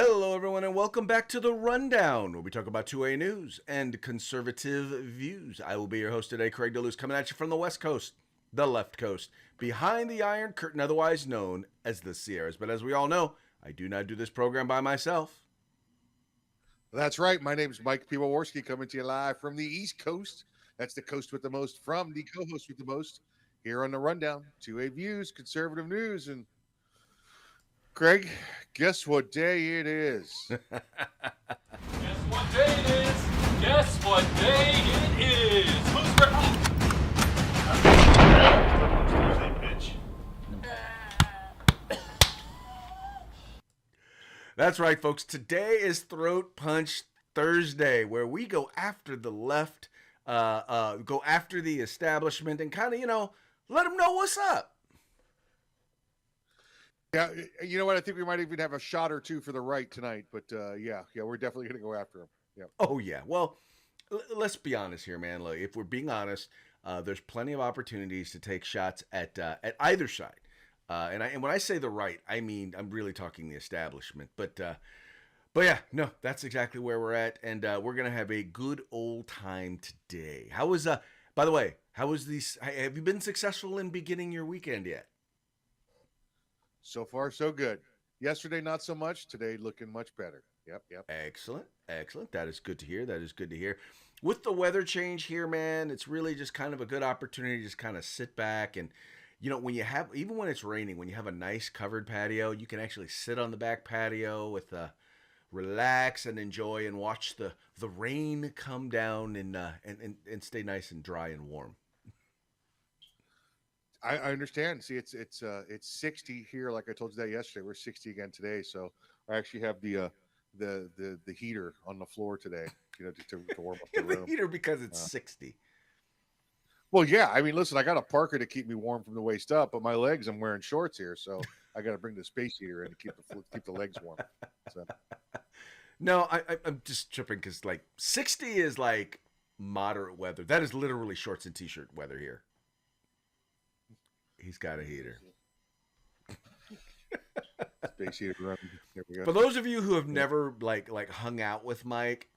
Hello, everyone, and welcome back to The Rundown, where we talk about 2A news and conservative views. I will be your host today, Craig DeLuz, coming at you from the West Coast, the left coast, behind the Iron Curtain, otherwise known as the Sierras. But as we all know, I do not do this program by myself. That's right. My name is Mike Piwowarski, coming to you live from the East Coast. That's the coast with the most, from the co-host with the most, here on The Rundown. 2A views, conservative news, and Craig, guess what day it is? Guess what day it is? Guess what day it is? Who's Tuesday, bitch. That's right, folks. Today is Throat Punch Thursday, where we go after the left, go after the establishment, and kind of, let them know what's up. Yeah, you know what? I think we might even have a shot or two for the right tonight, but yeah, we're definitely going to go after him. Yeah. Oh, yeah. Well, let's be honest here, man. Look, if we're being honest, there's plenty of opportunities to take shots at either side. And when I say the right, I mean I'm really talking the establishment. But yeah, no, that's exactly where we're at, and we're gonna have a good old time today. How was By the way, how was these? Have you been successful in beginning your weekend yet? So far, so good. Yesterday, not so much. Today, looking much better. Yep. Excellent. That is good to hear. With the weather change here, man, it's really just kind of a good opportunity to just kind of sit back and, when you have, even when it's raining, when you have a nice covered patio, you can actually sit on the back patio with relax and enjoy and watch the rain come down and stay nice and dry and warm. I understand. See, it's 60 here. Like I told you that yesterday, we're 60 again today. So I actually have the heater on the floor today, to warm up the room. The heater because it's 60. Well, yeah. I mean, listen, I got a parka to keep me warm from the waist up, but my legs, I'm wearing shorts here, so I got to bring the space heater in to keep the legs warm. So. No, I'm just tripping because 60 is like moderate weather. That is literally shorts and t-shirt weather here. He's got a heater. Space heater run. There we go. For those of you who have never hung out with Mike,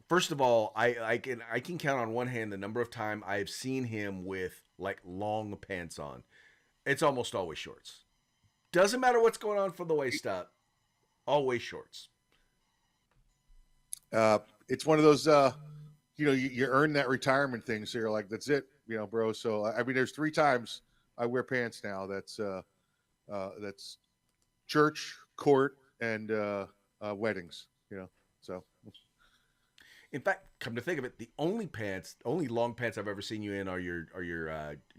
first of all, I can count on one hand the number of time I've seen him with long pants on. It's almost always shorts. Doesn't matter what's going on from the waist up. Always shorts. It's one of those you earn that retirement thing, so you're like, that's it, bro. So I mean, there's 3 times I wear pants now. That's church, court, and weddings. So. In fact, come to think of it, the only long pants I've ever seen you in are your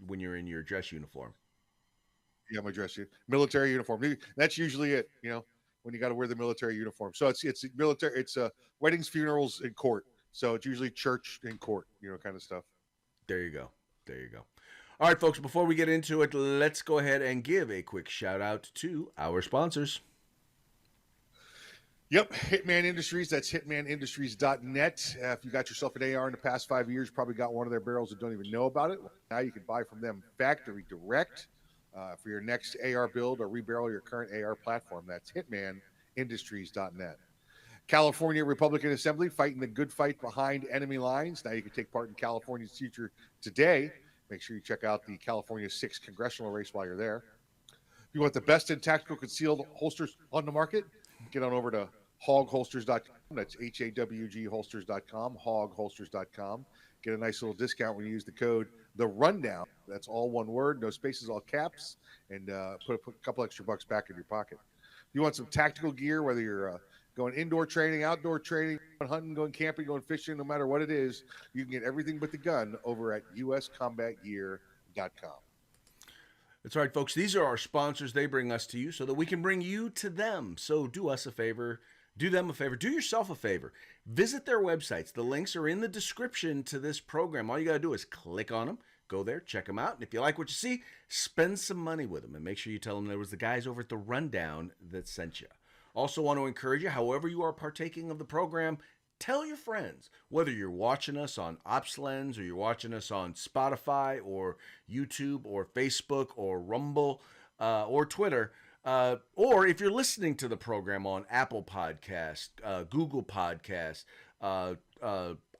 when you're in your dress uniform. Yeah, my dress military uniform. That's usually it. When you got to wear the military uniform. So it's military. It's weddings, funerals, and court. So it's usually church and court. Kind of stuff. There you go. All right, folks, before we get into it, let's go ahead and give a quick shout out to our sponsors. Yep, Hitman Industries. That's hitmanindustries.net. If you got yourself an AR in the past 5 years, probably got one of their barrels and don't even know about it. Now you can buy from them factory direct for your next AR build or rebarrel your current AR platform. That's hitmanindustries.net. California Republican Assembly, fighting the good fight behind enemy lines. Now you can take part in California's future today. Make sure you check out the California 6th congressional race while you're there. If you want the best in tactical concealed holsters on the market, get on over to hogholsters.com. That's HAWG holsters.com, hogholsters.com. Get a nice little discount when you use the code The Rundown. That's all one word, no spaces, all caps, and put a couple extra bucks back in your pocket. If you want some tactical gear, whether you're going indoor training, outdoor training, going hunting, going camping, going fishing, no matter what it is, you can get everything but the gun over at uscombatgear.com. That's right, folks. These are our sponsors. They bring us to you so that we can bring you to them. So do us a favor. Do them a favor. Do yourself a favor. Visit their websites. The links are in the description to this program. All you got to do is click on them. Go there, check them out. And if you like what you see, spend some money with them. And make sure you tell them there was the guys over at The Rundown that sent you. Also want to encourage you, however you are partaking of the program, tell your friends. Whether you're watching us on OpsLens or you're watching us on Spotify or YouTube or Facebook or Rumble or Twitter, Or if you're listening to the program on Apple Podcast, Google Podcast,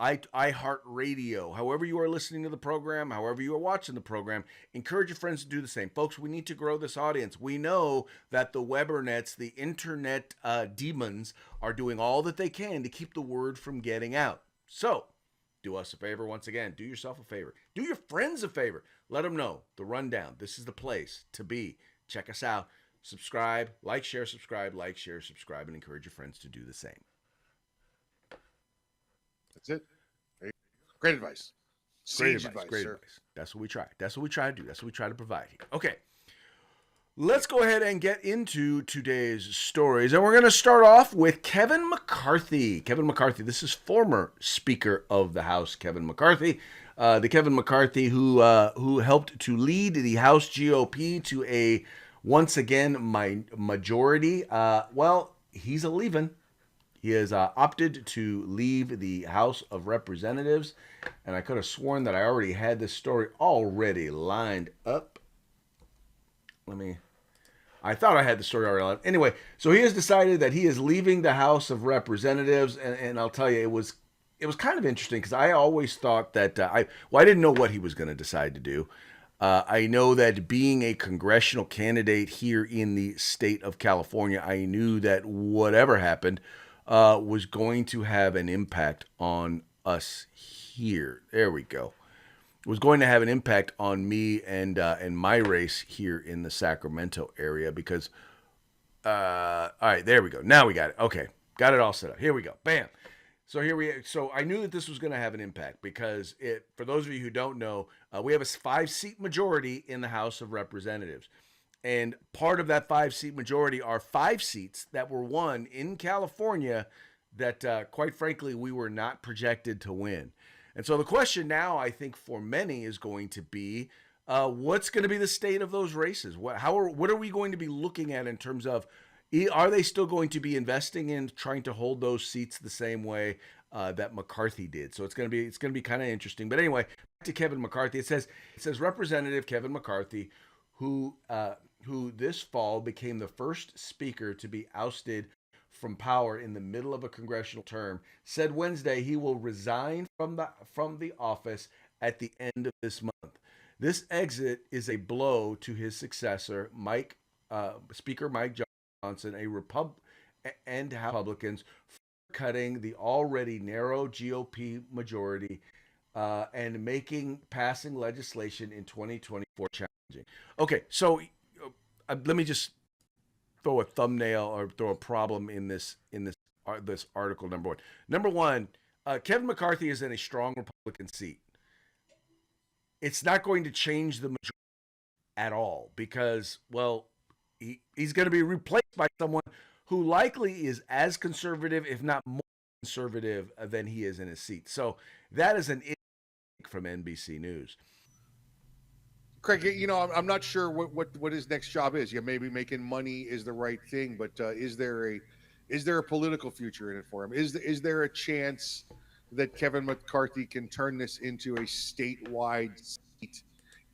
iHeartRadio, however you are listening to the program, however you are watching the program, encourage your friends to do the same. Folks, we need to grow this audience. We know that the Webernets, the internet demons, are doing all that they can to keep the word from getting out. So, do us a favor once again. Do yourself a favor. Do your friends a favor. Let them know the rundown. This is the place to be. Check us out. Subscribe, like, share, subscribe, and encourage your friends to do the same. That's it. Great advice. Great advice, sir. That's what we try. That's what we try to do. That's what we try to provide here. Okay. Let's go ahead and get into today's stories. And we're going to start off with Kevin McCarthy. Kevin McCarthy, this is former Speaker of the House, Kevin McCarthy. The Kevin McCarthy who helped to lead the House GOP to a, once again, majority. Well, he's leaving. He has opted to leave the House of Representatives. And I could have sworn that I already had this story already lined up. I thought I had the story already. Anyway, so he has decided that he is leaving the House of Representatives, and I'll tell you, it was kind of interesting because I always thought that I didn't know what he was going to decide to do. I know that being a congressional candidate here in the state of California, I knew that whatever happened was going to have an impact on us here. There we go. Was going to have an impact on me and my race here in the Sacramento area because, all right, there we go. Now we got it. Okay, got it all set up. Here we go. Bam. So I knew that this was going to have an impact because for those of you who don't know, we have a 5-seat majority in the House of Representatives. And part of that 5-seat majority are 5 seats that were won in California that, quite frankly, we were not projected to win. And so the question now, I think, for many is going to be, what's going to be the state of those races? What are we going to be looking at in terms of, are they still going to be investing in trying to hold those seats the same way that McCarthy did? So it's going to be kind of interesting. But anyway, back to Kevin McCarthy. It says Representative Kevin McCarthy, who this fall became the first speaker to be ousted from power in the middle of a congressional term, said Wednesday he will resign from the office at the end of this month. This exit is a blow to his successor, Speaker Mike Johnson, and Republicans for cutting the already narrow GOP majority and passing legislation in 2024 challenging. Okay, so let me just throw a thumbnail or throw a problem in this article. Number one, Kevin McCarthy is in a strong Republican seat. It's not going to change the majority at all because, well, he's going to be replaced by someone who likely is as conservative, if not more conservative, than he is in his seat. So that is an issue from NBC News. Craig, I'm not sure what his next job is. Yeah, maybe making money is the right thing, but is there a political future in it for him? Is there a chance that Kevin McCarthy can turn this into a statewide seat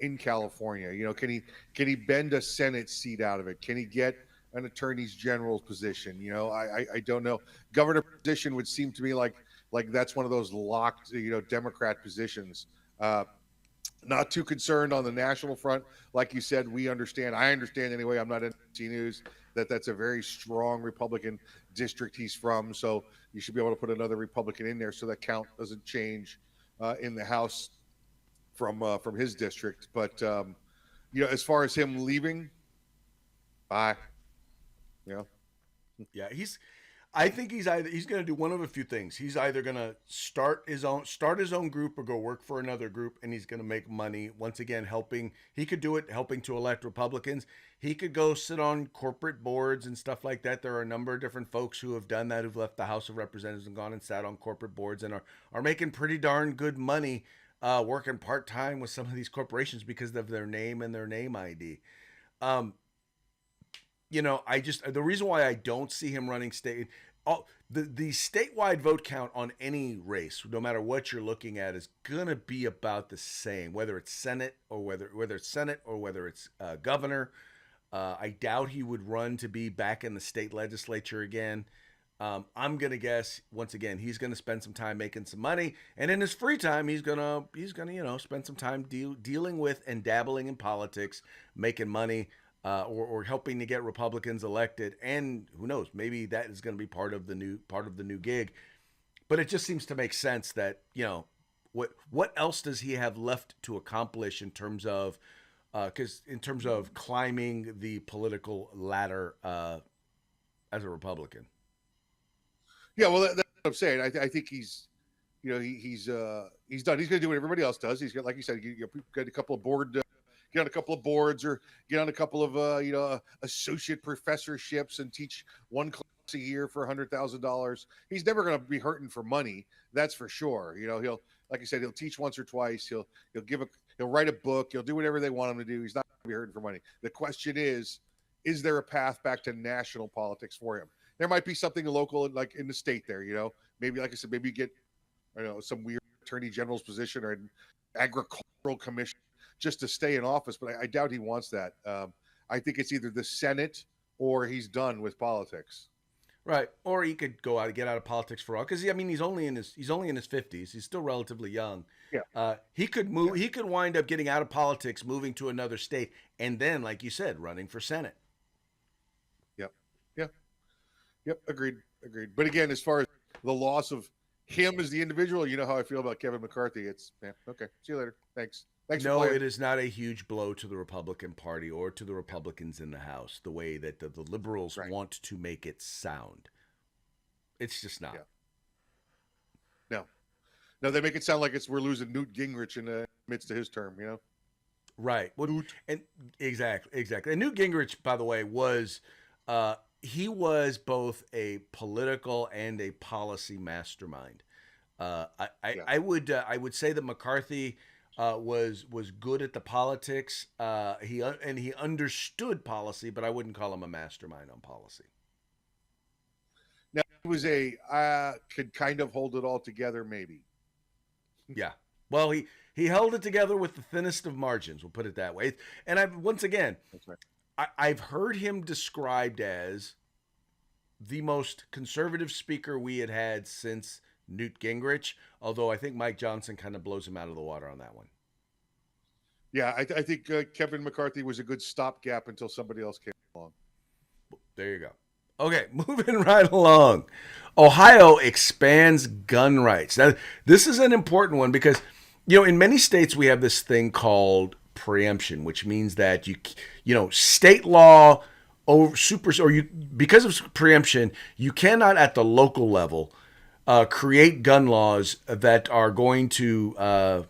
in California? Can he bend a Senate seat out of it? Can he get an attorney general's position? I don't know. Governor position would seem to me like that's one of those locked, Democrat positions. Not too concerned on the national front. Like you said, I understand anyway, I'm not in NBC News, that's a very strong Republican district he's from. So you should be able to put another Republican in there so that count doesn't change in the House from his district. But, as far as him leaving, bye. Yeah, I think he's going to do one of a few things. He's either going to start his own group or go work for another group, and he's going to make money once again helping. He could do it helping to elect Republicans. He could go sit on corporate boards and stuff like that. There are a number of different folks who have done that, who've left the House of Representatives and gone and sat on corporate boards and are making pretty darn good money working part-time with some of these corporations because of their name and their name ID. The reason why I don't see him running the statewide vote count on any race, no matter what you're looking at, is gonna be about the same, whether it's Senate or whether it's governor. I doubt he would run to be back in the state legislature again. I'm gonna guess once again he's gonna spend some time making some money, and in his free time he's gonna spend some time dealing with and dabbling in politics, making money, or helping to get Republicans elected, and who knows, maybe that is going to be part of the new gig. But it just seems to make sense that what else does he have left to accomplish in terms of climbing the political ladder as a Republican. Yeah, well, that's what I'm saying. I think he's, he's done. He's going to do what everybody else does. He's got, like you said, get a couple of get on a couple of boards, or get on a couple of associate professorships and teach one class a year for $100,000. He's never going to be hurting for money. That's for sure. He'll, like I said, he'll teach once or twice. He'll write a book. He'll do whatever they want him to do. He's not going to be hurting for money. The question is there a path back to national politics for him? There might be something local, like in the state there, maybe, like I said, maybe you get, some weird attorney general's position or an agricultural commission just to stay in office. But I doubt he wants that. I think it's either the Senate or he's done with politics. Right, or he could go out and get out of politics for all, because he's only in his 50s. He's still relatively young. Yeah, he could move. Yeah. He could wind up getting out of politics, moving to another state, and then, like you said, running for Senate. Yep. Agreed. But again, as far as the loss of him as the individual, you know how I feel about Kevin McCarthy. It's okay. See you later. Thanks. No, it is not a huge blow to the Republican Party or to the Republicans in the House the way that the liberals want to make it sound. It's just not. Yeah. No, they make it sound like we're losing Newt Gingrich in the midst of his term. Right. Well, and exactly. And Newt Gingrich, by the way, was he was both a political and a policy mastermind. I would say that McCarthy was good at the politics. He understood policy, but I wouldn't call him a mastermind on policy. Now, he was could kind of hold it all together, maybe. Yeah. Well, he held it together with the thinnest of margins. We'll put it that way. And that's right. I've heard him described as the most conservative speaker we had since Newt Gingrich, although I think Mike Johnson kind of blows him out of the water on that one. Yeah, I think Kevin McCarthy was a good stopgap until somebody else came along. There you go. Okay, moving right along. Ohio expands gun rights. Now, this is an important one because, in many states we have this thing called preemption, which means that state law because of preemption, you cannot at the local level create gun laws that are going to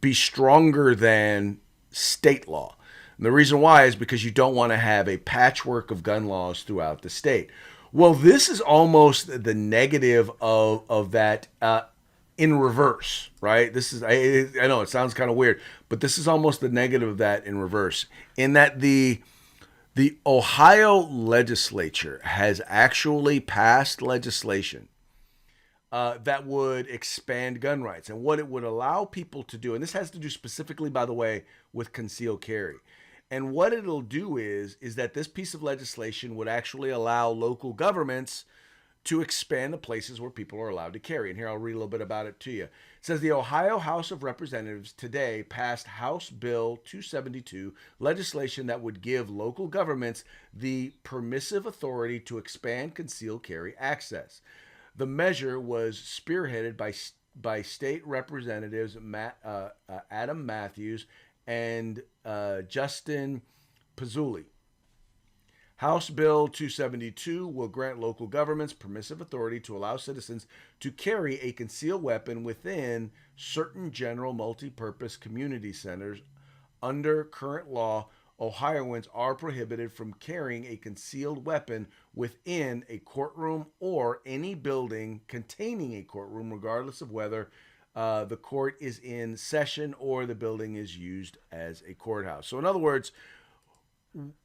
be stronger than state law. And the reason why is because you don't want to have a patchwork of gun laws throughout the state. Well, this is almost the negative of that in reverse, right? This is I know it sounds kind of weird, but this is almost the negative of that in reverse, in that the Ohio legislature has actually passed legislation that would expand gun rights. And what it would allow people to do, and this has to do specifically, by the way, with concealed carry. And what it'll do is that this piece of legislation would actually allow local governments to expand the places where people are allowed to carry. And here I'll read a little bit about it to you. It says the Ohio House of Representatives today passed House Bill 272, legislation that would give local governments the permissive authority to expand concealed carry access. The measure was spearheaded by state representatives Adam Matthews and Justin Pizzulli. House Bill 272 will grant local governments permissive authority to allow citizens to carry a concealed weapon within certain general multi-purpose community centers. Under current law, Ohioans are prohibited from carrying a concealed weapon within a courtroom or any building containing a courtroom, regardless of whether the court is in session or the building is used as a courthouse. So in other words,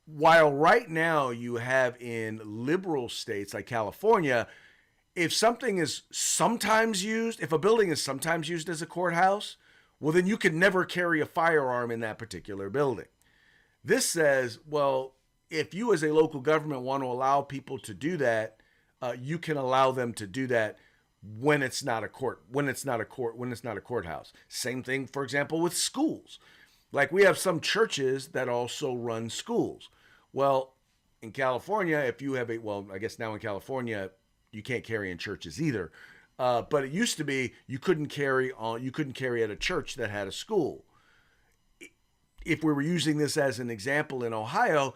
while right now you have in liberal states like California, if something is sometimes used, if a building is sometimes used as a courthouse, well, then you can never carry a firearm in that particular building. This says, well, if you as a local government want to allow people to do that, you can allow them to do that when it's not a courthouse. Same thing, for example, with schools. Like we have some churches that also run schools. Well, in California, if you have I guess now in California, you can't carry in churches either. But it used to be you couldn't carry at a church that had a school. If we were using this as an example in Ohio,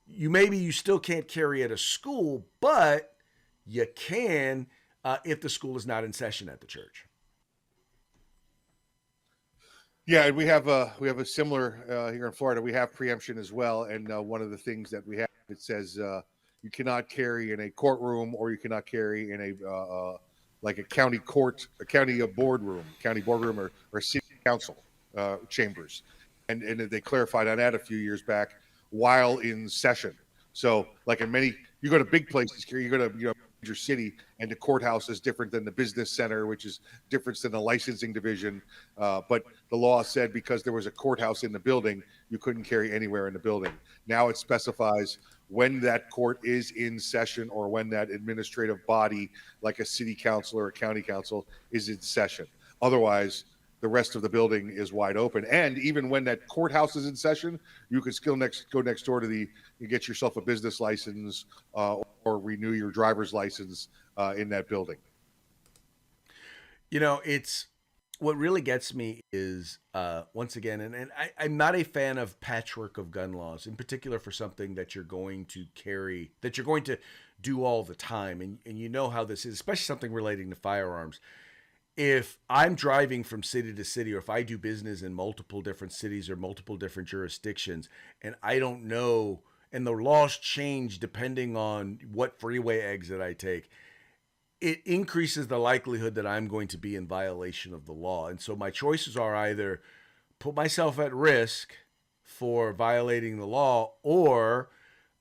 you still can't carry at a school, but you can if the school is not in session at the church. Yeah, and we have a similar here in Florida. We have preemption as well, and one of the things that we have, it says you cannot carry in a courtroom, or you cannot carry in a like a county boardroom, or city council chambers, and they clarified on that a few years back while in session. So, like you go to big places here, you go to major city, and the courthouse is different than the business center, which is different than the licensing division. But the law said because there was a courthouse in the building, you couldn't carry anywhere in the building. Now it specifies when that court is in session, or when that administrative body, like a city council or a county council, is in session. Otherwise, the rest of the building is wide open. And even when that courthouse is in session, you can still go next door to you get yourself a business license or renew your driver's license in that building. It's what really gets me is once again, and I'm not a fan of patchwork of gun laws, in particular for something that you're going to do all the time. And you know how this is, especially something relating to firearms. If I'm driving from city to city, or if I do business in multiple different cities or multiple different jurisdictions, and I don't know, and the laws change depending on what freeway exit I take, it increases the likelihood that I'm going to be in violation of the law. And so my choices are either put myself at risk for violating the law, or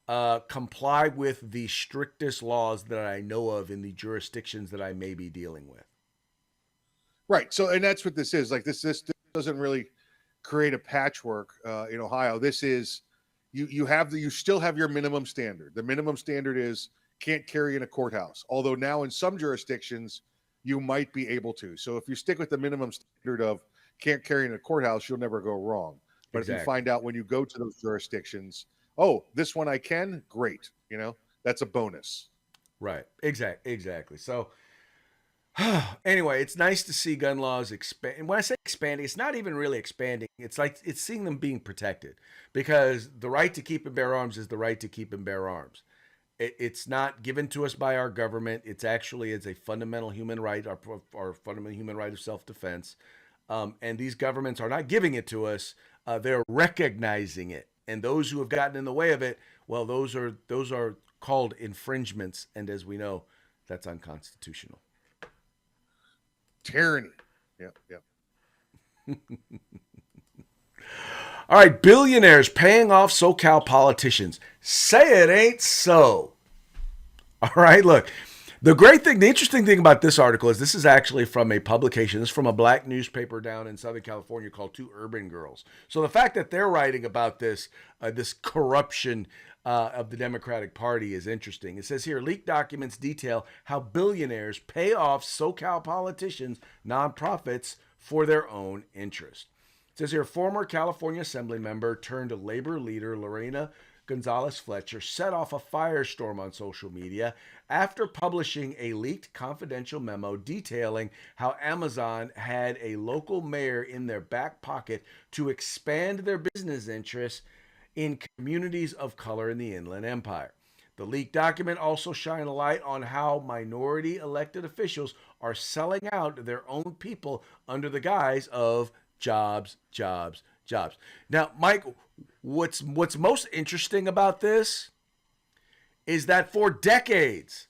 comply with the strictest laws that I know of in the jurisdictions that I may be dealing with. Right. So, and that's what this is. Like this doesn't really create a patchwork in Ohio. This is you still have your minimum standard. The minimum standard is can't carry in a courthouse. Although now in some jurisdictions you might be able to. So if you stick with the minimum standard of can't carry in a courthouse, you'll never go wrong. But If you find out when you go to those jurisdictions, oh, this one I can, great. That's a bonus. Right. Exactly. So anyway, it's nice to see gun laws expand. And when I say expanding, it's not even really expanding. It's like it's seeing them being protected, because the right to keep and bear arms is the right to keep and bear arms. It's not given to us by our government. It's a fundamental human right, our fundamental human right of self-defense. And these governments are not giving it to us. They're recognizing it. And those who have gotten in the way of it, well, those are called infringements. And as we know, that's unconstitutional. Tyranny. Yeah. All right, billionaires paying off SoCal politicians. Say it ain't so. All right, look. The interesting thing about this article is this is actually from a publication. This is from a black newspaper down in Southern California called Two Urban Girls. So the fact that they're writing about this corruption of the Democratic Party is interesting. It says here, leaked documents detail how billionaires pay off SoCal politicians, nonprofits, for their own interest. It says here, former California Assembly member turned labor leader Lorena Gonzalez Fletcher set off a firestorm on social media after publishing a leaked confidential memo detailing how Amazon had a local mayor in their back pocket to expand their business interests in communities of color in the Inland Empire. The leaked document also shined a light on how minority elected officials are selling out their own people under the guise of jobs. Now, Mike, what's most interesting about this is that for decades,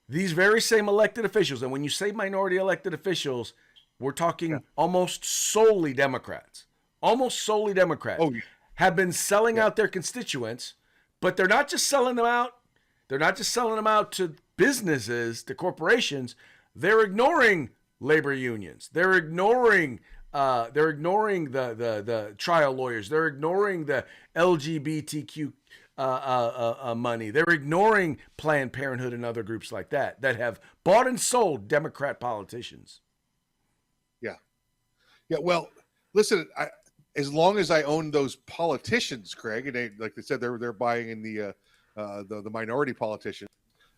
these very same elected officials, and when you say minority elected officials, we're talking almost solely Democrats, oh, yeah, have been selling out their constituents, but they're not just selling them out. They're not just selling them out to businesses, to corporations. They're ignoring labor unions. They're ignoring the trial lawyers. They're ignoring the LGBTQ money. They're ignoring Planned Parenthood and other groups like that have bought and sold Democrat politicians. Yeah. Yeah. Well, listen, as long as I own those politicians, Craig, and like they said, they're buying in the minority politicians.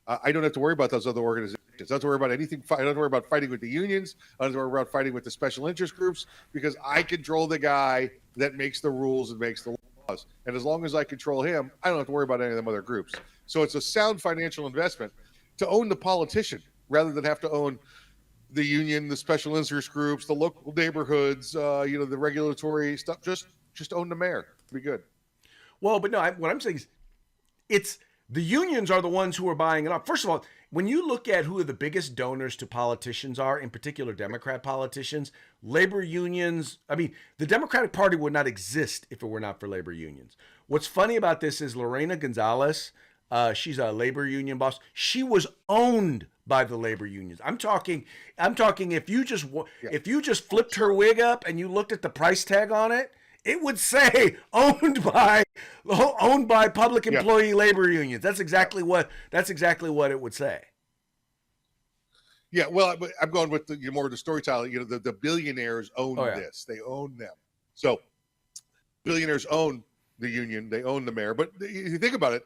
I don't have to worry about those other organizations. I don't have to worry about anything. I don't have to worry about fighting with the unions. I don't have to worry about fighting with the special interest groups because I control the guy that makes the rules and makes the laws. And as long as I control him, I don't have to worry about any of them other groups. So it's a sound financial investment to own the politician rather than have to own the union, the special interest groups, the local neighborhoods, the regulatory stuff. Just own the mayor. Be good. Well, but no, what I'm saying is it's the unions are the ones who are buying it up. First of all, when you look at who the biggest donors to politicians are, in particular Democrat politicians, labor unions, I mean, the Democratic Party would not exist if it were not for labor unions. What's funny about this is Lorena Gonzalez, she's a labor union boss. She was owned by the labor unions. I'm talking if you just flipped her wig up and you looked at the price tag on it, it would say owned by public employee labor unions. That's exactly what it would say. Yeah, well, I'm going with more of the storytelling. The billionaires own this; they own them. So, billionaires own the union, they own the mayor. But if you think about it,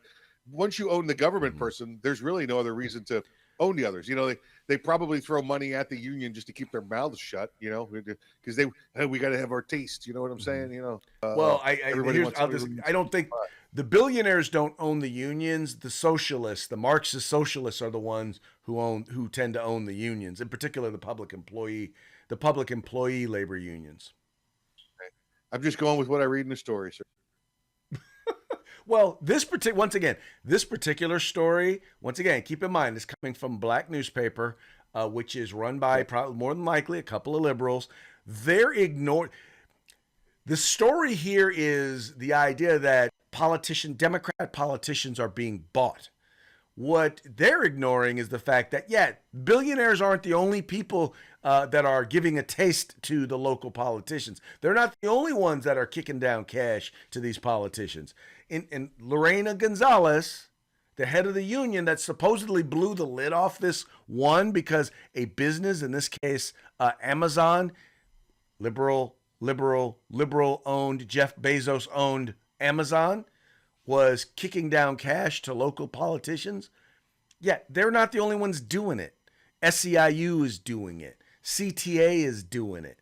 once you own the government person, there's really no other reason to own the others. They probably throw money at the union just to keep their mouths shut, because we got to have our taste. You know what I'm saying? Well, I don't think the billionaires don't own the unions. The socialists, the Marxist socialists, are the ones who tend to own the unions, in particular the public employee labor unions. I'm just going with what I read in the story, sir. Well, this particular story, once again, keep in mind, is coming from a black newspaper, which is run by probably more than likely a couple of liberals. They're ignored. The story here is the idea that Democrat politicians are being bought. What they're ignoring is the fact that, billionaires aren't the only people that are giving a taste to the local politicians. They're not the only ones that are kicking down cash to these politicians. And Lorena Gonzalez, the head of the union that supposedly blew the lid off this one because a business, in this case, Amazon, liberal owned, Jeff Bezos owned Amazon, was kicking down cash to local politicians. Yeah, they're not the only ones doing it. SEIU is doing it. CTA is doing it.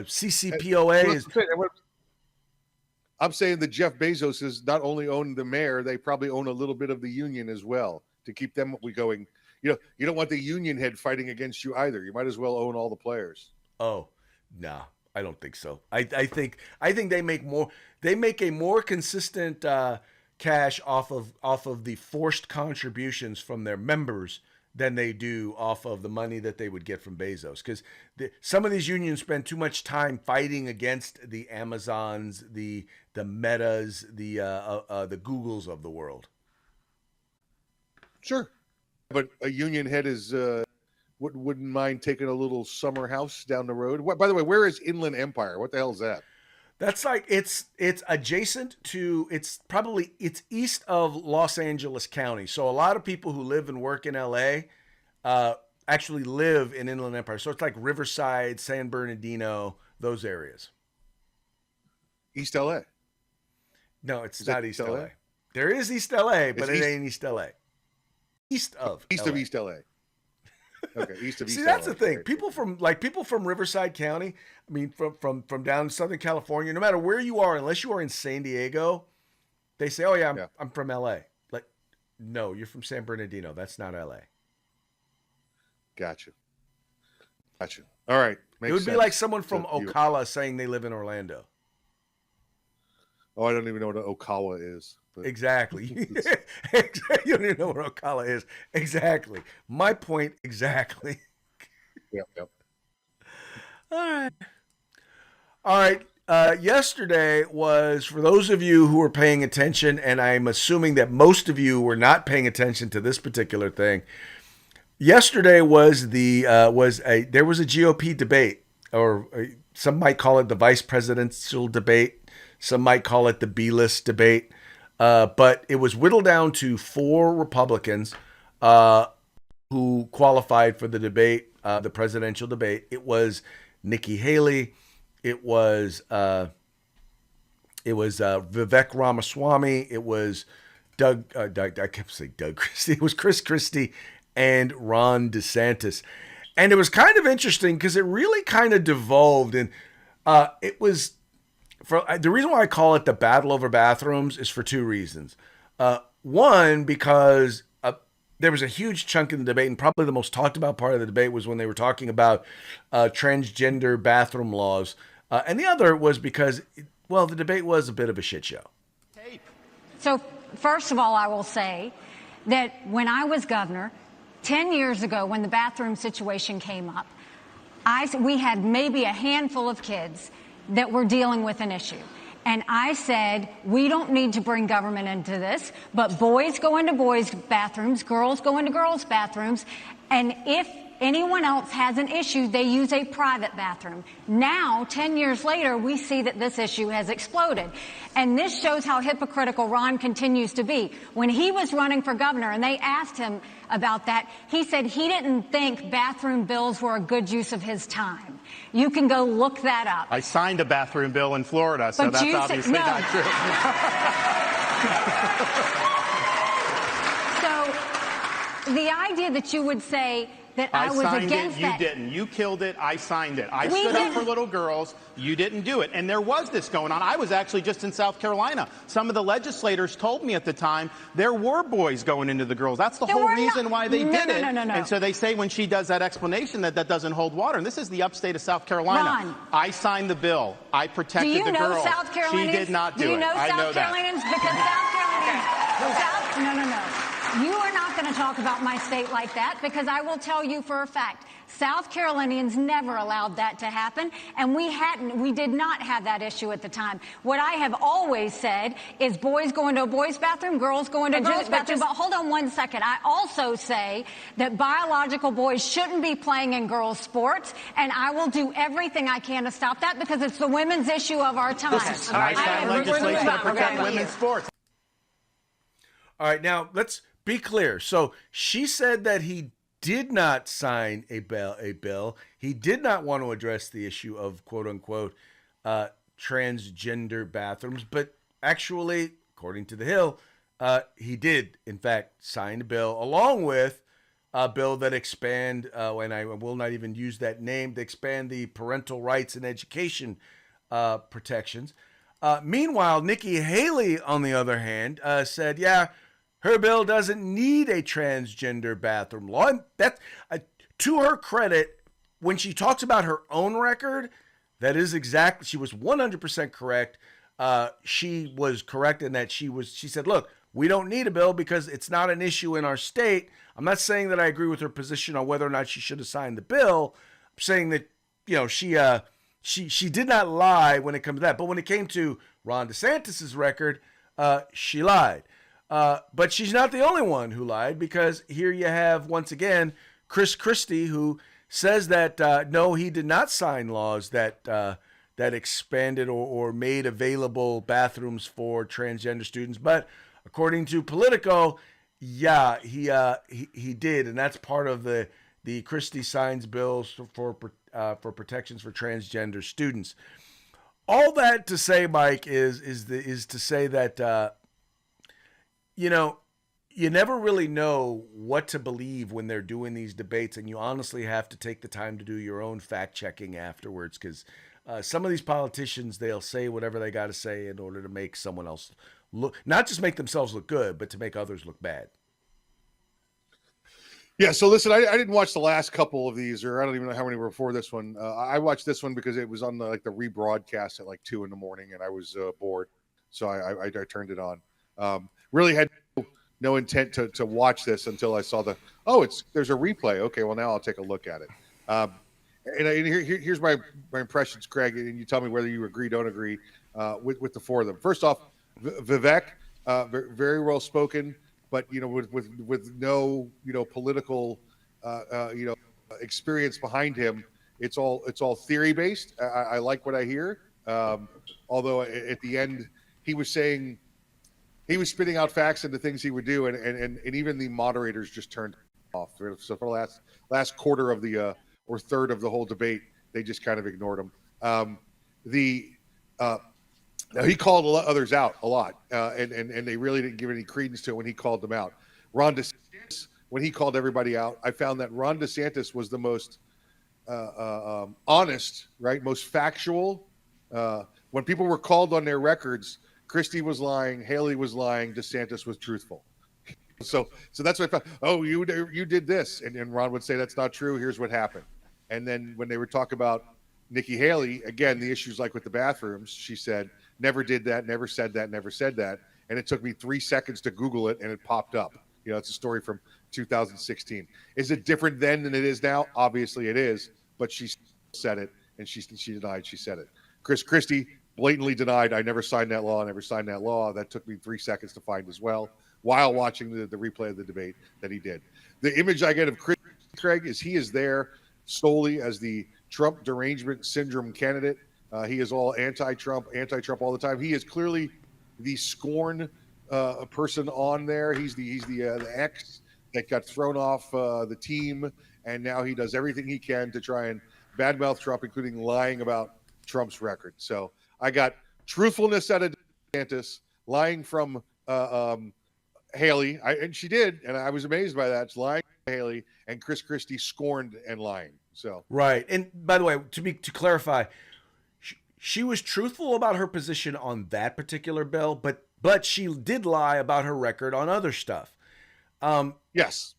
CCPOA is. I'm saying that Jeff Bezos is not only own the mayor, they probably own a little bit of the union as well to keep them going. You don't want the union head fighting against you either. You might as well own all the players. Oh, no, I don't think so. I think they make more. They make a more consistent cash off of the forced contributions from their members than they do off of the money that they would get from Bezos. Because some of these unions spend too much time fighting against the Amazons, the Metas, the Googles of the world. Sure, but a union head is wouldn't mind taking a little summer house down the road. By the way, where is Inland Empire? What the hell is that? That's like it's adjacent to it's east of Los Angeles County. So a lot of people who live and work in LA actually live in Inland Empire. So it's like Riverside, San Bernardino, those areas. East LA. No, it's not East LA. There is East LA, but it ain't East LA. East of East LA. Okay, east of East. See, that's LA. the thing. People from Riverside County, I mean, from down in Southern California, no matter where you are, unless you are in San Diego, they say, "Oh yeah, I'm from LA." Like, no, you're from San Bernardino. That's not LA. Gotcha. All right. It would be like someone from Ocala saying they live in Orlando. Oh, I don't even know what Ocala is. But... Exactly. You don't even know what Ocala is. Exactly. My point exactly. Yep. All right. Yesterday was, for those of you who were paying attention, and I'm assuming that most of you were not paying attention to this particular thing. Yesterday was there was a GOP debate, or some might call it the vice presidential debate. Some might call it the B-list debate. But it was whittled down to 4 Republicans uh, who qualified for the debate, the presidential debate. It was Nikki Haley. It was Vivek Ramaswamy. It was I kept saying Doug Christie. It was Chris Christie and Ron DeSantis. And it was kind of interesting because it really kind of devolved. And it was, the reason why I call it the battle over bathrooms is for 2 reasons. One, because there was a huge chunk in the debate, and probably the most talked about part of the debate was when they were talking about transgender bathroom laws. And the other was because, the debate was a bit of a shit show. So, first of all, I will say that when I was governor, 10 years ago, when the bathroom situation came up, we had maybe a handful of kids that were dealing with an issue. And I said, we don't need to bring government into this, but boys go into boys' bathrooms, girls go into girls' bathrooms, and if anyone else has an issue, they use a private bathroom. Now, 10 years later, we see that this issue has exploded. And this shows how hypocritical Ron continues to be. When he was running for governor and they asked him about that, he said he didn't think bathroom bills were a good use of his time. You can go look that up. I signed a bathroom bill in Florida, so But that's you said- obviously no. not true. So the idea that you would say that I was signed against it, that. you didn't. You killed it, I signed it. I We stood up didn't. for little girls, you didn't do it. And there was this going on. I was actually just in South Carolina. Some of the legislators told me at the time there were boys going into the girls. That's the There whole were reason not. why they No, did no, it. no, no, no. And so they say when she does that explanation that doesn't hold water. And this is the upstate of South Carolina. Ron. I signed the bill. I Do protected you the know girls. South Carolinians? She did not do you it. know I South know that. Carolinians? Because South Carolinians. No. You are not going to talk about my state like that, because I will tell you for a fact, South Carolinians never allowed that to happen, and we did not have that issue at the time. What I have always said is boys go into a boys' bathroom, girls go into a girls' bathroom. But hold on one second. I also say that biological boys shouldn't be playing in girls' sports, and I will do everything I can to stop that because it's the women's issue of our time. This is nice legislation to protect women's sports. All right, now let's be clear. So she said that he did not sign a bill. He did not want to address the issue of quote unquote transgender bathrooms, but actually, according to the Hill, he did in fact sign a bill along with a bill that expand, and I will not even use that name, to expand the parental rights and education protections. Meanwhile, Nikki Haley, on the other hand, said, yeah, her bill doesn't need a transgender bathroom law. And that, to her credit, when she talks about her own record, that is exactly, she was 100% correct. She was correct in that she said, look, we don't need a bill because it's not an issue in our state. I'm not saying that I agree with her position on whether or not she should have signed the bill. I'm saying that, she did not lie when it comes to that. But when it came to Ron DeSantis' record, she lied. But she's not the only one who lied, because here you have, once again, Chris Christie, who says that, no, he did not sign laws that expanded or made available bathrooms for transgender students. But according to Politico, yeah, he did. And that's part of the Christie signs bills for protections for transgender students. All that to say, Mike, is to say that, you never really know what to believe when they're doing these debates, and you honestly have to take the time to do your own fact checking afterwards, because some of these politicians, they'll say whatever they got to say in order to make someone else look, not just make themselves look good, but to make others look bad. Yeah, so listen, I didn't watch the last couple of these, or I don't even know how many were before this one. I watched this one because it was on the rebroadcast at 2 a.m, and I was bored, so I turned it on. Really had no intent to watch this until I saw there's a replay. Okay, well now I'll take a look at it. And here's my impressions, Craig, and you tell me whether you agree, don't agree with the 4 of them. First off, Vivek, very well spoken, but with no political experience behind him. It's all theory based. I like what I hear. Although at the end he was saying he was spitting out facts and the things he would do, and even the moderators just turned off. So for the last quarter of the or third of the whole debate, they just kind of ignored him. Now he called others out a lot, and they really didn't give any credence to it when he called them out. Ron DeSantis, when he called everybody out, I found that Ron DeSantis was the most honest, right, most factual. When people were called on their records, Christie was lying, Haley was lying, DeSantis was truthful. So that's what I found. Oh, you did this, and Ron would say that's not true. Here's what happened. And then when they would talk about Nikki Haley, again, the issues like with the bathrooms, she said, never did that, never said that, never said that. And it took me 3 seconds to Google it, and it popped up. You know, it's a story from 2016. Is it different then than it is now? Obviously it is, but she said it, and she denied she said it. Chris Christie blatantly denied, I never signed that law, I never signed that law. That took me 3 seconds to find as well, while watching the replay of the debate that he did. The image I get of Chris, Craig, is he is there solely as the Trump derangement syndrome candidate. He is all anti-Trump all the time. He is clearly the scorn person on there. He's the ex that got thrown off the team, and now he does everything he can to try and badmouth Trump, including lying about Trump's record. So I got truthfulness out of DeSantis, lying from Haley, and she did, and I was amazed by that. It's lying from Haley, and Chris Christie scorned and lying. So right. And by the way, to clarify, she was truthful about her position on that particular bill, but she did lie about her record on other stuff. Yes.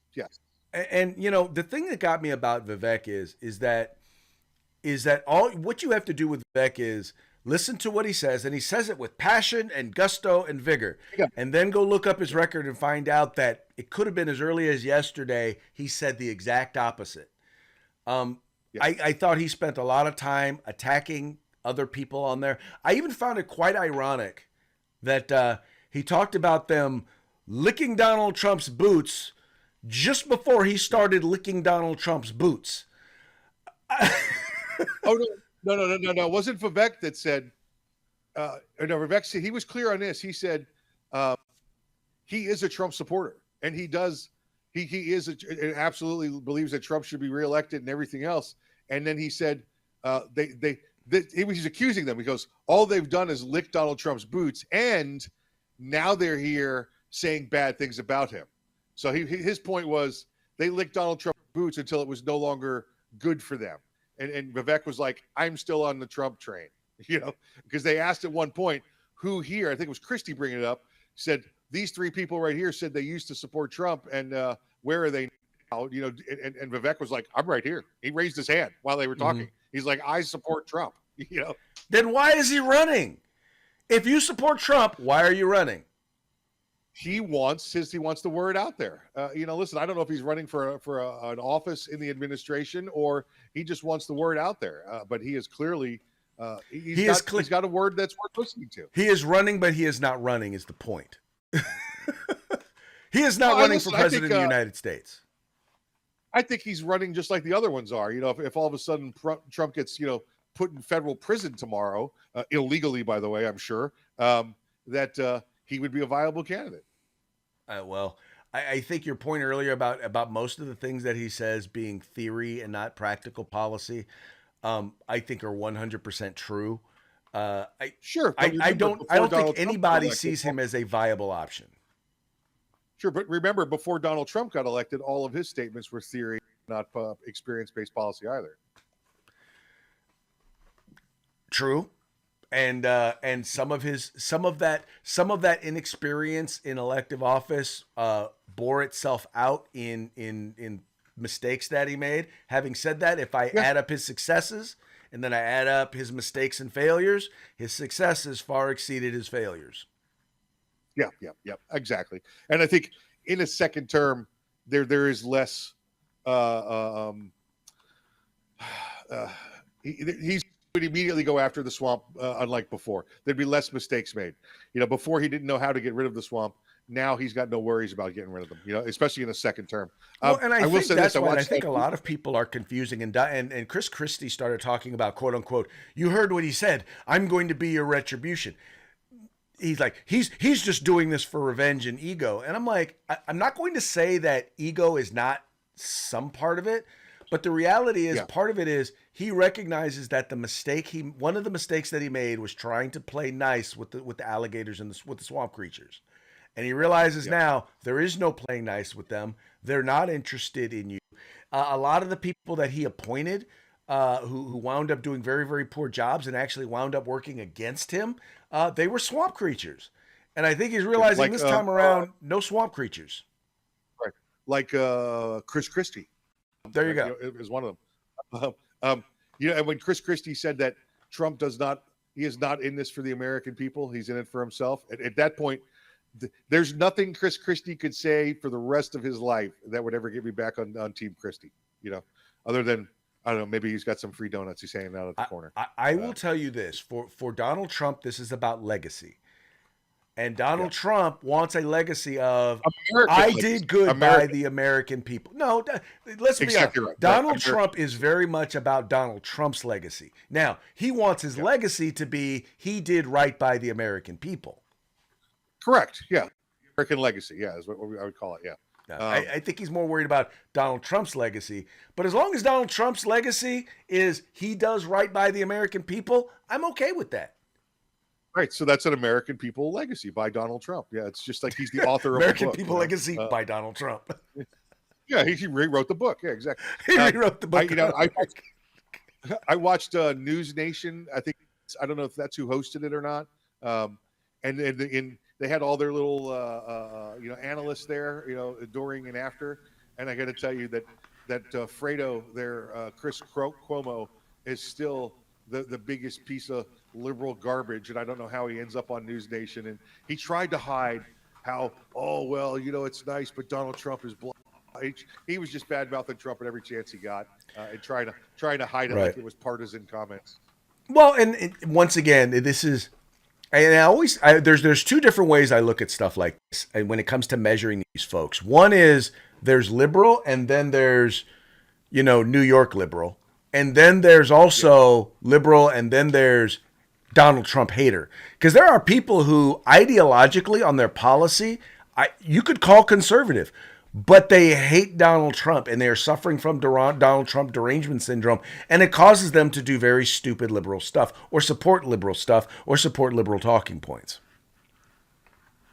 And you know, the thing that got me about Vivek is that all what you have to do with Vivek is listen to what he says, and he says it with passion and gusto and vigor. Yeah. And then go look up his record and find out that it could have been as early as yesterday he said the exact opposite. I thought he spent a lot of time attacking other people on there. I even found it quite ironic that he talked about them licking Donald Trump's boots just before he started licking Donald Trump's boots. Oh, no. It wasn't Vivek that said, no, Vivek said, he was clear on this. He said, he is a Trump supporter, and he and absolutely believes that Trump should be reelected and everything else. And then he said, he was accusing them. He goes, all they've done is lick Donald Trump's boots, and now they're here saying bad things about him. So his point was they licked Donald Trump's boots until it was no longer good for them. And Vivek was like, I'm still on the Trump train, you know, because they asked at one point who here, I think it was Christie bringing it up, said these 3 people right here said they used to support Trump, and where are they now? You know, and Vivek was like, I'm right here. He raised his hand while they were talking. Mm-hmm. He's like, I support Trump. You know, then why is he running? If you support Trump, why are you running? He wants the word out there. You know, listen, I don't know if he's running for an office in the administration or he just wants the word out there. But he is clearly he's got a word that's worth listening to. He is running, but he is not running. Is the point? He is not running for president of the United States. I think he's running just like the other ones are. You know, if all of a sudden Trump gets, you know, put in federal prison tomorrow, illegally, by the way, I'm sure, that he would be a viable candidate. Well, I think your point earlier about most of the things that he says being theory and not practical policy, I think are 100% true. I don't think anybody sees him as a viable option. Sure, but remember, before Donald Trump got elected, all of his statements were theory, not experience-based policy either. True. And some of that inexperience in elective office bore itself out in mistakes that he made. Having said that, if I add up his successes and then I add up his mistakes and failures, his successes far exceeded his failures. Yeah, exactly. And I think in a second term, there is less. He's would immediately go after the swamp, unlike before. There'd be less mistakes made. You know, before he didn't know how to get rid of the swamp. Now he's got no worries about getting rid of them. You know, especially in a second term. Well, and I will say that's what I think a lot of people are confusing. And Chris Christie started talking about, quote unquote, you heard what he said, I'm going to be your retribution. he's like, he's just doing this for revenge and ego. And I'm like, I'm not going to say that ego is not some part of it, but the reality is part of it is he recognizes that one of the mistakes that he made was trying to play nice with the alligators and with the swamp creatures. And he realizes now there is no playing nice with them. They're not interested in you. A lot of the people that he appointed, who wound up doing very, very poor jobs and actually wound up working against him, they were swamp creatures. And I think he's realizing this time around, no swamp creatures. Right. Like Chris Christie. There you go. It was one of them. And when Chris Christie said that Trump he is not in this for the American people, he's in it for himself. At that point, there's nothing Chris Christie could say for the rest of his life that would ever get me back on Team Christie, other than, I don't know, maybe he's got some free donuts he's hanging out at the corner. I will tell you this, for Donald Trump, this is about legacy. And Donald Trump wants a legacy of, I did good by the American people. No, let's be honest. Right. Donald Trump is very much about Donald Trump's legacy. Now, he wants his legacy to be, he did right by the American people. Correct. Yeah. American legacy. Yeah, is what I would call it. Yeah. I think he's more worried about Donald Trump's legacy. But as long as Donald Trump's legacy is he does right by the American people, I'm okay with that. Right. So that's an American people legacy by Donald Trump. Yeah. It's just like he's the author of American the book. People Legacy by Donald Trump. Yeah. He rewrote the book. Yeah, exactly. He rewrote the book. I watched News Nation. I don't know if that's who hosted it or not. And they had all their little, analysts there, during and after. And I got to tell you that Fredo there, Chris Cuomo, is still the biggest piece of liberal garbage. And I don't know how he ends up on News Nation. And he tried to hide how, it's nice, but Donald Trump is blind. He was just bad-mouthing Trump at every chance he got, and trying to hide it like it was partisan comments. Well, and once again, this is, and there's two different ways I look at stuff like this, and when it comes to measuring these folks. One is there's liberal, and then there's, New York liberal, and then there's also liberal, and then there's Donald Trump hater. Because there are people who ideologically on their policy, you could call conservative, but they hate Donald Trump and they are suffering from Donald Trump derangement syndrome. And it causes them to do very stupid liberal stuff or support liberal stuff or support liberal talking points.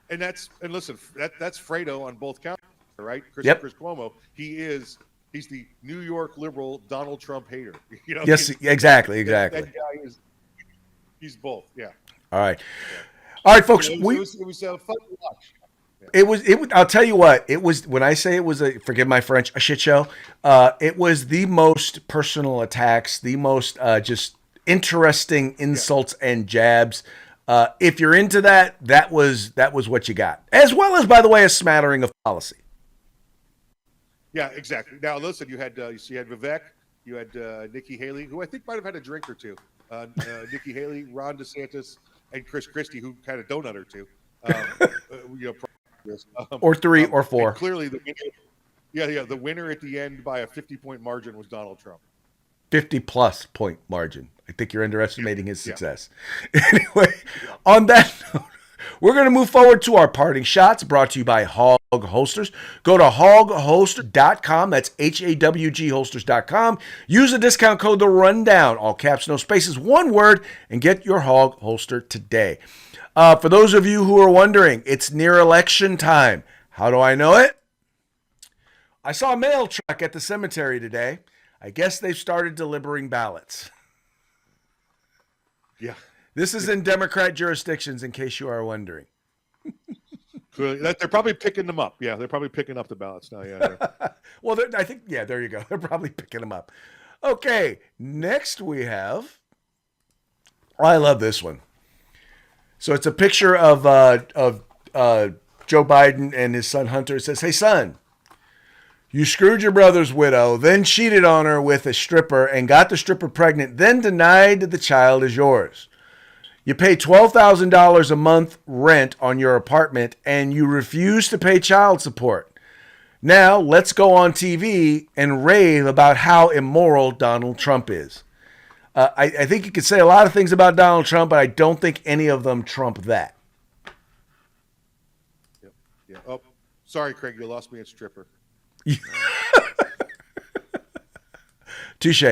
And listen, that's Fredo on both counts, right? Chris Cuomo, he's the New York liberal Donald Trump hater. Yes, exactly. That guy he's both. Yeah. All right. All right, folks. It was fun to watch. It was. I'll tell you what. It was, when I say it was forgive my French, a shit show. It was the most personal attacks, the most just interesting insults and jabs. If you're into that, that was what you got, as well as, by the way, a smattering of policy. Yeah, exactly. Now listen, you had Vivek, you had Nikki Haley, who I think might have had a drink or two. Nikki Haley, Ron DeSantis, and Chris Christie, who had a donut or two. Or three or four. Clearly, the winner, the winner at the end by a 50-point margin was Donald Trump. 50-plus point margin. I think you're underestimating his success. Anyway, on that note, we're going to move forward to our parting shots, brought to you by Hog Holsters. Go to hogholster.com. That's HAWG holsters.com. Use the discount code The Rundown, all caps, no spaces, one word, and get your Hog holster today. For those of you who are wondering, it's near election time. How do I know it? I saw a mail truck at the cemetery today. I guess they've started delivering ballots. Yeah. This is in Democrat jurisdictions, in case you are wondering. They're probably picking them up. Yeah, they're probably picking up the ballots now. Yeah. Well, I think, there you go. They're probably picking them up. Okay, next we have, I love this one. So it's a picture of Joe Biden and his son Hunter. It says, "Hey, son, you screwed your brother's widow, then cheated on her with a stripper and got the stripper pregnant, then denied the child is yours. You pay $12,000 a month rent on your apartment and you refuse to pay child support. Now let's go on TV and rave about how immoral Donald Trump is." I think you could say a lot of things about Donald Trump, but I don't think any of them trump that. Yeah. Oh, sorry, Craig, you lost me at stripper. Touche.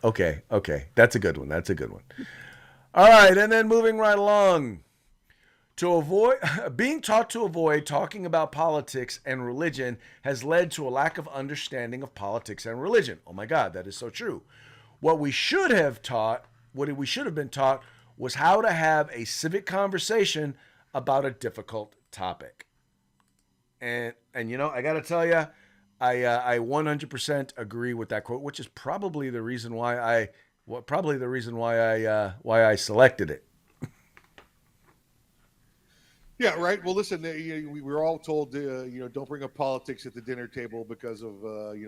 Okay. That's a good one. All right, and then moving right along. Being taught to avoid talking about politics and religion has led to a lack of understanding of politics and religion. Oh my God, that is so true. What we should have been taught was how to have a civic conversation about a difficult topic. And I got to tell you, I 100% agree with that quote, which is probably the reason why I selected it. Yeah, right. Well, listen, we were all told, don't bring up politics at the dinner table because of,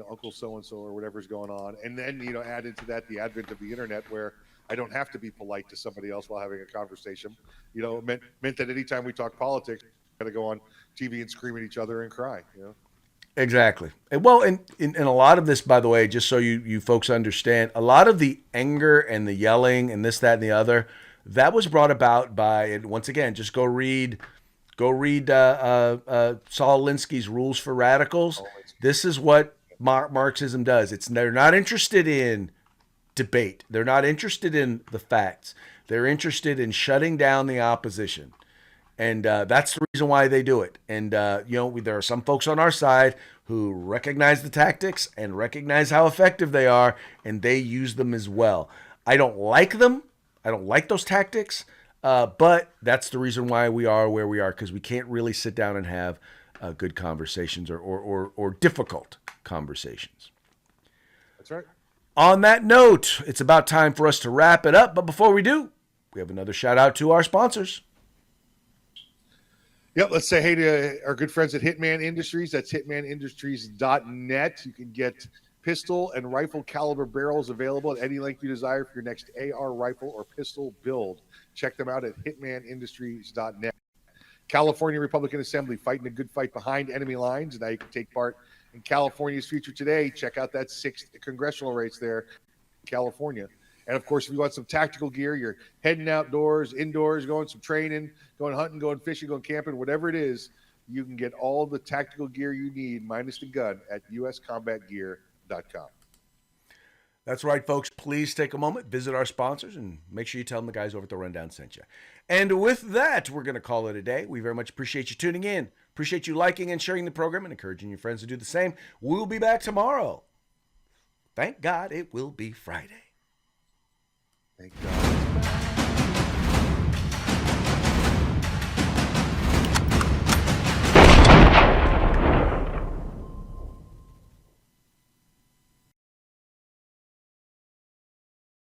Uncle so-and-so or whatever's going on. And then, add into that the advent of the internet where I don't have to be polite to somebody else while having a conversation. It meant that anytime we talk politics, we got to go on TV and scream at each other and cry, Exactly. Well, and a lot of this, by the way, just so you folks understand, a lot of the anger and the yelling and this, that, and the other, that was brought about by, and once again, just go read Saul Alinsky's Rules for Radicals. This is what Marxism does. They're not interested in debate. They're not interested in the facts. They're interested in shutting down the opposition. And that's the reason why they do it. And, there are some folks on our side who recognize the tactics and recognize how effective they are, and they use them as well. I don't like them. I don't like those tactics. But that's the reason why we are where we are, because we can't really sit down and have good conversations or difficult conversations. That's right. On that note, it's about time for us to wrap it up. But before we do, we have another shout out to our sponsors. Yep, let's say hey to our good friends at Hitman Industries. That's hitmanindustries.net. You can get pistol and rifle caliber barrels available at any length you desire for your next AR rifle or pistol build. Check them out at hitmanindustries.net. California Republican Assembly fighting a good fight behind enemy lines. Now you can take part in California's future today. Check out that 6th congressional race there in California. And of course, if you want some tactical gear, you're heading outdoors, indoors, going some training, going hunting, going fishing, going camping, whatever it is, you can get all the tactical gear you need, minus the gun, at uscombatgear.com. That's right, folks. Please take a moment, visit our sponsors, and make sure you tell them the guys over at The Rundown sent you. And with that, we're going to call it a day. We very much appreciate you tuning in. Appreciate you liking and sharing the program and encouraging your friends to do the same. We'll be back tomorrow. Thank God it will be Friday.